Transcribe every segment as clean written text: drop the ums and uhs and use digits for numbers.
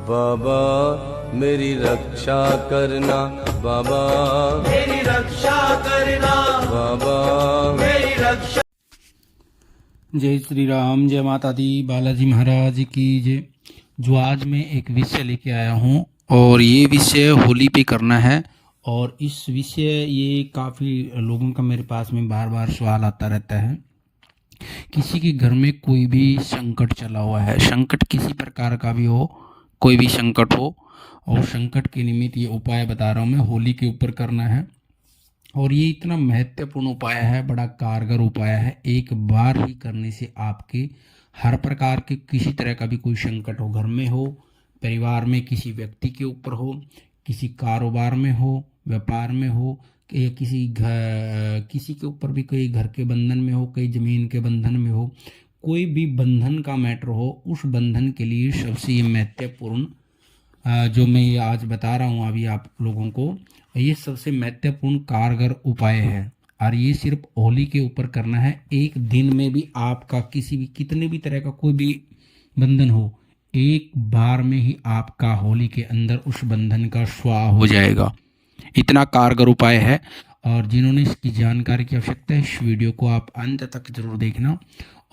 बाबा मेरी रक्षा करना, बाबा मेरी रक्षा करना, बाबा मेरी रक्षा। जय श्री राम, जय माता दी, बालाजी महाराज की जय। जो आज मैं एक विषय लेके आया हूँ और ये विषय होली पे करना है। और इस विषय ये काफ़ी लोगों का मेरे पास में बार बार सवाल आता रहता है। किसी के घर में कोई भी संकट चला हुआ है, संकट किसी प्रकार का भी हो, कोई भी संकट हो, और संकट के निमित्त ये उपाय बता रहा हूँ मैं, होली के ऊपर करना है। और ये इतना महत्वपूर्ण उपाय है, बड़ा कारगर उपाय है। एक बार ही करने से आपके हर प्रकार के किसी तरह का भी कोई संकट हो, घर में हो, परिवार में किसी व्यक्ति के ऊपर हो, किसी कारोबार में हो, व्यापार में हो, या किसी के ऊपर भी, कोई घर के बंधन में हो, कई जमीन के बंधन में हो, कोई भी बंधन का मैटर हो, उस बंधन के लिए सबसे ये महत्वपूर्ण जो मैं ये आज बता रहा हूँ अभी आप लोगों को, ये सबसे महत्वपूर्ण कारगर उपाय है। और ये सिर्फ होली के ऊपर करना है। एक दिन में भी आपका किसी भी कितने भी तरह का कोई भी बंधन हो, एक बार में ही आपका होली के अंदर उस बंधन का स्वाहा हो जाएगा। इतना कारगर उपाय है। और जिन्होंने इसकी जानकारी की आवश्यकता है, इस वीडियो को आप अंत तक जरूर देखना।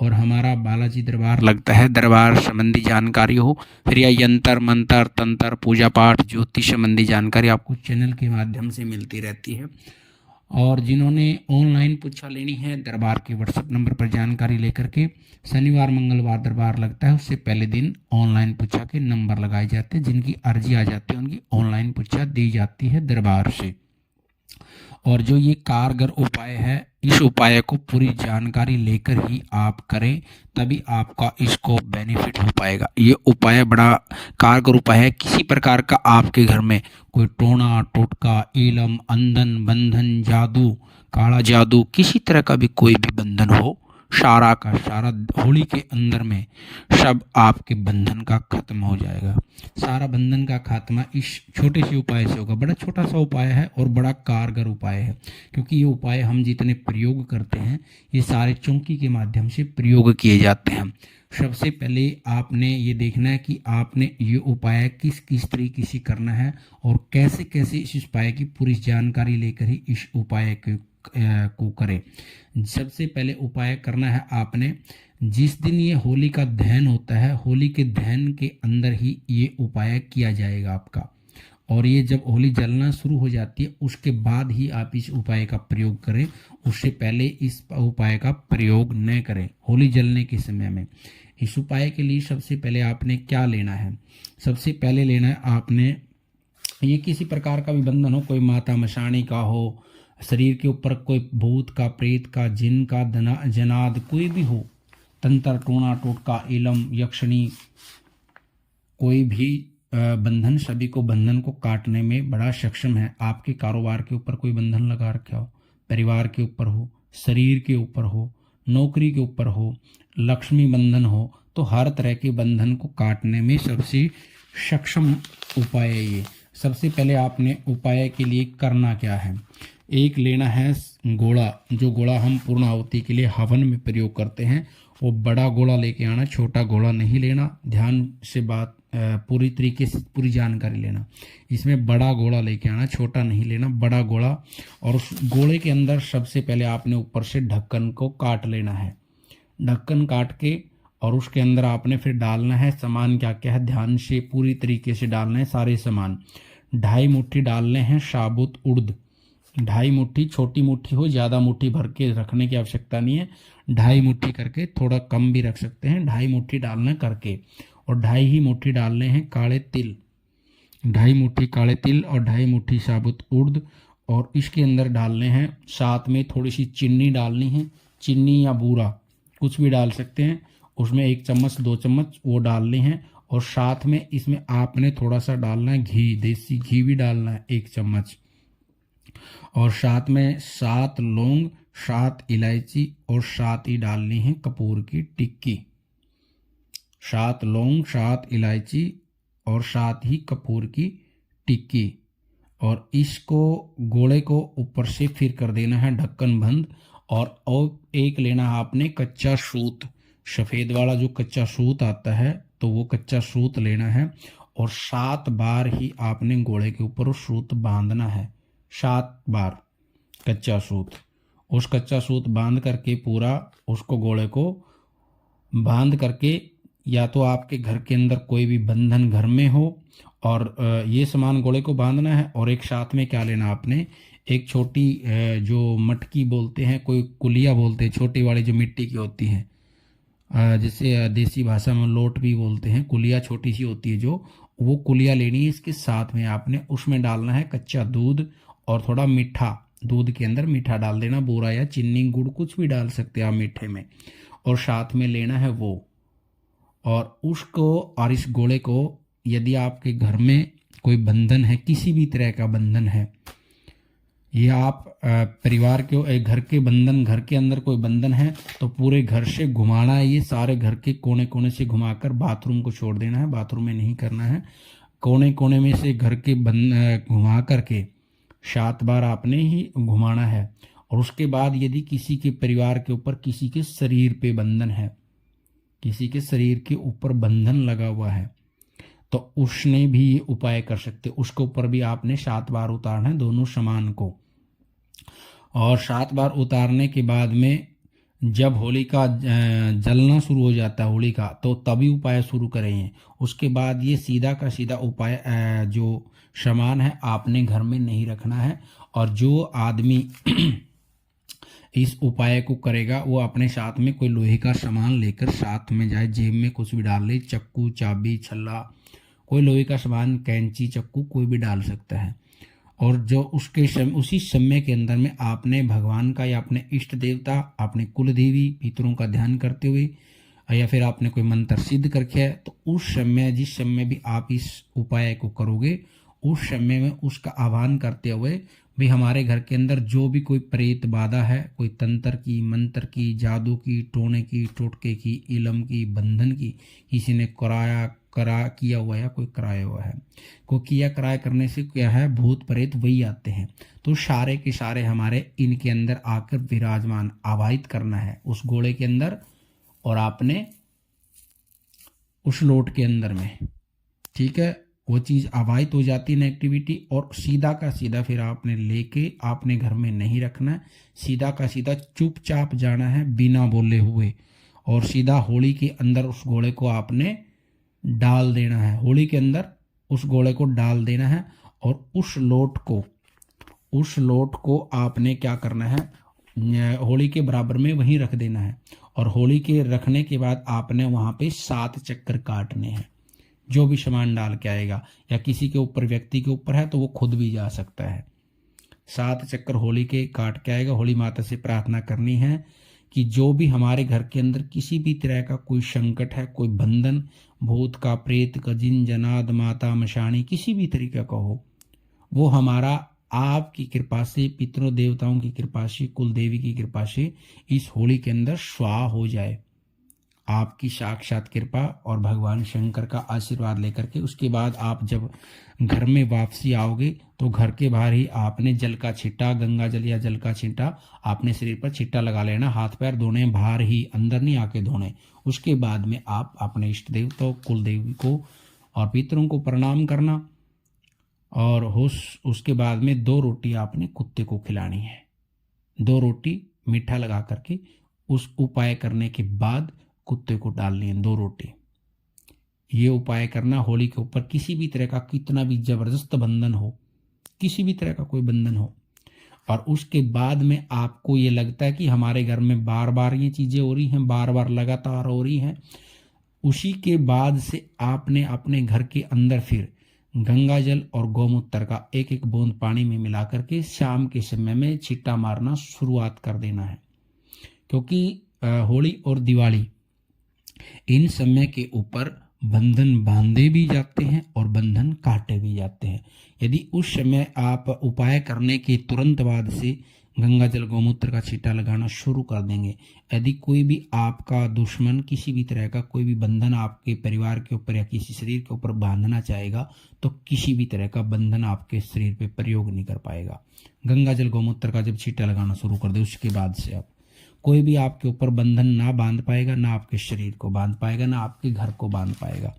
और हमारा बालाजी दरबार लगता है, दरबार संबंधी जानकारी हो, फिर या यंत्र मंत्र तंत्र पूजा पाठ ज्योतिष संबंधी जानकारी आपको चैनल के माध्यम से मिलती रहती है। और जिन्होंने ऑनलाइन पुच्छा लेनी है, दरबार के व्हाट्सएप नंबर पर जानकारी लेकर के, शनिवार मंगलवार दरबार लगता है, उससे पहले दिन ऑनलाइन पुच्छा के नंबर लगाए जाते हैं। जिनकी अर्जी आ जाती है उनकी ऑनलाइन पुच्छा दी जाती है दरबार से। और जो ये कारगर उपाय है, इस उपाय को पूरी जानकारी लेकर ही आप करें, तभी आपका इसको बेनिफिट हो पाएगा। ये उपाय बड़ा कारगर उपाय है। किसी प्रकार का आपके घर में कोई टोना टोटका, इलम अंधन बंधन जादू, काला जादू, किसी तरह का भी कोई भी बंधन हो, सारा का सारा होली के अंदर में सब आपके बंधन का खत्म हो जाएगा। सारा बंधन का खात्मा इस छोटे से उपाय से होगा। बड़ा छोटा सा उपाय है और बड़ा कारगर उपाय है, क्योंकि ये उपाय हम जितने प्रयोग करते हैं, ये सारे चौकी के माध्यम से प्रयोग किए जाते हैं। सबसे पहले आपने ये देखना है कि आपने ये उपाय किस किस तरीके से करना है और कैसे कैसे इस उपाय की पूरी जानकारी लेकर ही इस उपाय को करें। सबसे पहले उपाय करना है आपने, जिस दिन ये होली का दहन होता है, होली के दहन के अंदर ही ये उपाय किया जाएगा आपका। और ये जब होली जलना शुरू हो जाती है, उसके बाद ही आप इस उपाय का प्रयोग करें, उससे पहले इस उपाय का प्रयोग न करें होली जलने के समय में। इस उपाय के लिए सबसे पहले आपने क्या लेना है, सबसे पहले लेना है आपने, ये किसी प्रकार का भी बंधन हो, कोई माता मशाणी का हो, शरीर के ऊपर कोई भूत का, प्रेत का, जिन का, जनाद कोई भी हो, तंत्र टोना टोटका, इलम यक्षिणी, कोई भी बंधन, सभी को बंधन को काटने में बड़ा सक्षम है। आपके कारोबार के ऊपर कोई बंधन लगा रखा हो, परिवार के ऊपर हो, शरीर के ऊपर हो, नौकरी के ऊपर हो, लक्ष्मी बंधन हो, तो हर तरह के बंधन को काटने में सबसे सक्षम उपाय है ये। सबसे पहले आपने उपाय के लिए करना क्या है, एक लेना है गोला। जो गोला हम पूर्ण आहुति के लिए हवन में प्रयोग करते हैं, वो बड़ा गोला लेके आना, छोटा गोला नहीं लेना। ध्यान से बात पूरी तरीके से पूरी जानकारी लेना। इसमें बड़ा गोला लेके आना, छोटा नहीं लेना, बड़ा गोला। और उस गोले के अंदर सबसे पहले आपने ऊपर से ढक्कन को काट लेना है। ढक्कन काट के और उसके अंदर आपने फिर डालना है सामान। क्या क्या है, ध्यान से पूरी तरीके से डालना है सारे सामान। 2.5 मुट्ठी डालने हैं साबुत उड़द, 2.5 मुट्ठी, छोटी मुट्ठी हो, ज़्यादा मुट्ठी भर के रखने की आवश्यकता नहीं है। 2.5 मुट्ठी करके, थोड़ा कम भी रख सकते हैं, 2.5 मुट्ठी डालना करके। और 2.5 ही मुट्ठी डालने हैं काले तिल, 2.5 मुट्ठी काले तिल और 2.5 मुट्ठी साबुत उड़द। और इसके अंदर डालने हैं, साथ में थोड़ी सी चीनी डालनी है, चीनी या बूरा कुछ भी डाल सकते हैं। उसमें 1 चम्मच 2 चम्मच वो डालने हैं। और साथ में इसमें आपने थोड़ा सा डालना है घी, देसी घी भी डालना है 1 चम्मच। और साथ में 7 लौंग, 7 इलायची और 7 ही डालनी है कपूर की टिक्की। 7 लौंग, 7 इलायची और 7 ही कपूर की टिक्की। और इसको गोले को ऊपर से फिर कर देना है ढक्कन बंद। और एक लेना है आपने कच्चा सूत, सफ़ेद वाला जो कच्चा सूत आता है, तो वो कच्चा सूत लेना है। और 7 बार ही आपने घोड़े के ऊपर उस सूत बांधना है। 7 बार कच्चा सूत, उस कच्चा सूत बांध करके पूरा उसको घोड़े को बांध करके, या तो आपके घर के अंदर कोई भी बंधन घर में हो और ये सामान घोड़े को बांधना है। और एक साथ में क्या लेना आपने, एक छोटी जो मटकी बोलते हैं, कोई कुलिया बोलते हैं, छोटी वाली जो मिट्टी की होती है, जिसे देसी भाषा में लोट भी बोलते हैं। कुलिया छोटी सी होती है जो, वो कुलिया लेनी है। इसके साथ में आपने उसमें डालना है कच्चा दूध और थोड़ा मीठा, दूध के अंदर मीठा डाल देना, बूरा या चीनी गुड़ कुछ भी डाल सकते हैं आप मीठे में। और साथ में लेना है वो, और उसको और इस घोड़े को, यदि आपके घर में कोई बंधन है, किसी भी तरह का बंधन है, या आप परिवार के घर के बंधन, घर के अंदर कोई बंधन है, तो पूरे घर से घुमाना है। ये सारे घर के कोने कोने से घुमाकर बाथरूम को छोड़ देना है, बाथरूम में नहीं करना है। कोने कोने में से घर के घुमा करके 7 बार आपने ही घुमाना है। और उसके बाद यदि किसी के परिवार के ऊपर, किसी के शरीर पे बंधन है, किसी के शरीर के ऊपर बंधन लगा हुआ है, तो उसने भी ये उपाय कर सकते। उसके ऊपर भी आपने 7 बार उतारना है दोनों सामान को। और 7 बार उतारने के बाद में जब होली का जलना शुरू हो जाता है होली का, तो तभी उपाय शुरू करेंगे। उसके बाद ये सीधा का सीधा उपाय, जो सामान है आपने घर में नहीं रखना है। और जो आदमी इस उपाय को करेगा वो अपने साथ में कोई लोहे का सामान लेकर साथ में जाए, जेब में कुछ भी डाल ले, चक्कू, चाबी, छल्ला, कोई लोहे का सामान, कैंची, चक्कू कोई भी डाल सकता है। और जो उसी समय के अंदर में आपने भगवान का या अपने इष्ट देवता, अपने कुल देवी पितरों का ध्यान करते हुए, या फिर आपने कोई मंत्र सिद्ध करके है, तो उस समय, जिस समय भी आप इस उपाय को करोगे, उस समय में उसका आह्वान करते हुए भी हमारे घर के अंदर जो भी कोई प्रेत बाधा है, कोई तंत्र की, मंत्र की, जादू की, टोने की, टोटके की, इलम की, बंधन की, किसी ने किया हुआ या कोई कराया हुआ है, को किया कराया करने से क्या है, भूत प्रेत वही आते हैं। तो सारे के सारे हमारे इनके अंदर आकर विराजमान, आवाहित करना है उस घोड़े के अंदर और आपने उस लोट के अंदर में, ठीक है, वो चीज़ आवाहित हो जाती है नेगेटिविटी। और सीधा का सीधा फिर आपने लेके आपने घर में नहीं रखना है, सीधा का सीधा चुपचाप जाना है बिना बोले हुए, और सीधा होली के अंदर उस घोड़े को आपने डाल देना है। होली के अंदर उस घोड़े को डाल देना है। और उस लोट को आपने क्या करना है, होली के बराबर में वहीं रख देना है। और होली के रखने के बाद आपने वहाँ पे 7 चक्कर काटने हैं। जो भी सामान डाल के आएगा, या किसी के ऊपर, व्यक्ति के ऊपर है तो वो खुद भी जा सकता है। 7 चक्कर होली के काट के आएगा। होली माता से प्रार्थना करनी है कि जो भी हमारे घर के अंदर किसी भी तरह का कोई संकट है, कोई बंधन, भूत का, प्रेत का, जिन, जनाद, माता, मशानी, किसी भी तरीके का हो, वो हमारा आपकी कृपा से, पितरों देवताओं की कृपा से, कुल देवी की कृपा से इस होली के अंदर स्वाहा हो जाए। आपकी साक्षात कृपा और भगवान शंकर का आशीर्वाद लेकर के उसके बाद आप जब घर में वापसी आओगे तो घर के बाहर ही आपने जल का छिट्टा, गंगा जल या जल का छिट्टा आपने शरीर पर छिट्टा लगा लेना। हाथ पैर धोने बाहर ही, अंदर नहीं आके धोने। उसके बाद में आप अपने इष्ट देवता, कुल देवी को और पितरों को प्रणाम करना। और उसके बाद में 2 रोटी आपने कुत्ते को खिलानी है। 2 रोटी मीठा लगा करके उस उपाय करने के बाद कुत्ते को डालनी है 2 रोटी। ये उपाय करना होली के ऊपर। किसी भी तरह का कितना भी जबरदस्त बंधन हो, किसी भी तरह का कोई बंधन हो, और उसके बाद में आपको ये लगता है कि हमारे घर में बार बार ये चीज़ें हो रही हैं, बार बार लगातार हो रही हैं, उसी के बाद से आपने अपने घर के अंदर फिर गंगा जल और गौमूत्र का 1-1 बूंद पानी में मिला करके शाम के समय में छिट्टा मारना शुरुआत कर देना है। क्योंकि होली और दिवाली, इन समय के ऊपर बंधन बांधे भी जाते हैं और बंधन काटे भी जाते हैं। यदि उस समय आप उपाय करने के तुरंत बाद से गंगा जल गौमूत्र का छींटा लगाना शुरू कर देंगे, यदि कोई भी आपका दुश्मन किसी भी तरह का कोई भी बंधन आपके परिवार के ऊपर या किसी शरीर के ऊपर बांधना चाहेगा, तो किसी भी तरह का बंधन आपके शरीर पे प्रयोग नहीं कर पाएगा। गंगा जल गौमूत्र का जब छींटा लगाना शुरू कर दे, उसके बाद से आप कोई भी आपके ऊपर बंधन ना बांध पाएगा, ना आपके शरीर को बांध पाएगा, ना आपके घर को बांध पाएगा।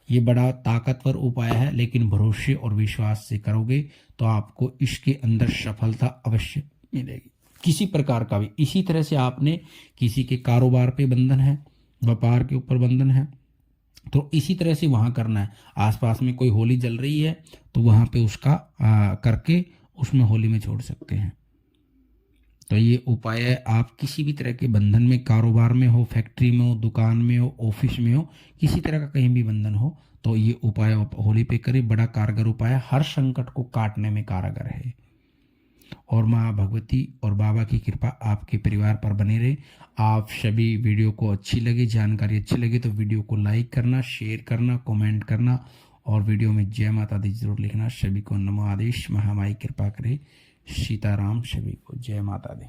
ये बड़ा ताकतवर उपाय है, लेकिन भरोसे और विश्वास से करोगे तो आपको इसके अंदर सफलता अवश्य मिलेगी, किसी प्रकार का भी। इसी तरह से आपने किसी के कारोबार पे बंधन है, व्यापार के ऊपर बंधन है, तो इसी तरह से वहाँ करना है। आसपास में कोई होली जल रही है तो वहाँ पे उसका करके उसमें होली में छोड़ सकते हैं। तो ये उपाय है, आप किसी भी तरह के बंधन में, कारोबार में हो, फैक्ट्री में हो, दुकान में हो, ऑफिस में हो, किसी तरह का कहीं भी बंधन हो तो ये उपाय आप होली पे करें। बड़ा कारगर उपाय है, हर संकट को काटने में कारगर है। और माँ भगवती और बाबा की कृपा आपके परिवार पर बनी रहे। आप सभी वीडियो को अच्छी लगे, जानकारी अच्छी लगे तो वीडियो को लाइक करना, शेयर करना, कमेंट करना और वीडियो में जय माता दी जरूर लिखना। सभी को नमो आदेश, महामाई कृपा करे, सीताराम। सभी को जय माता दी।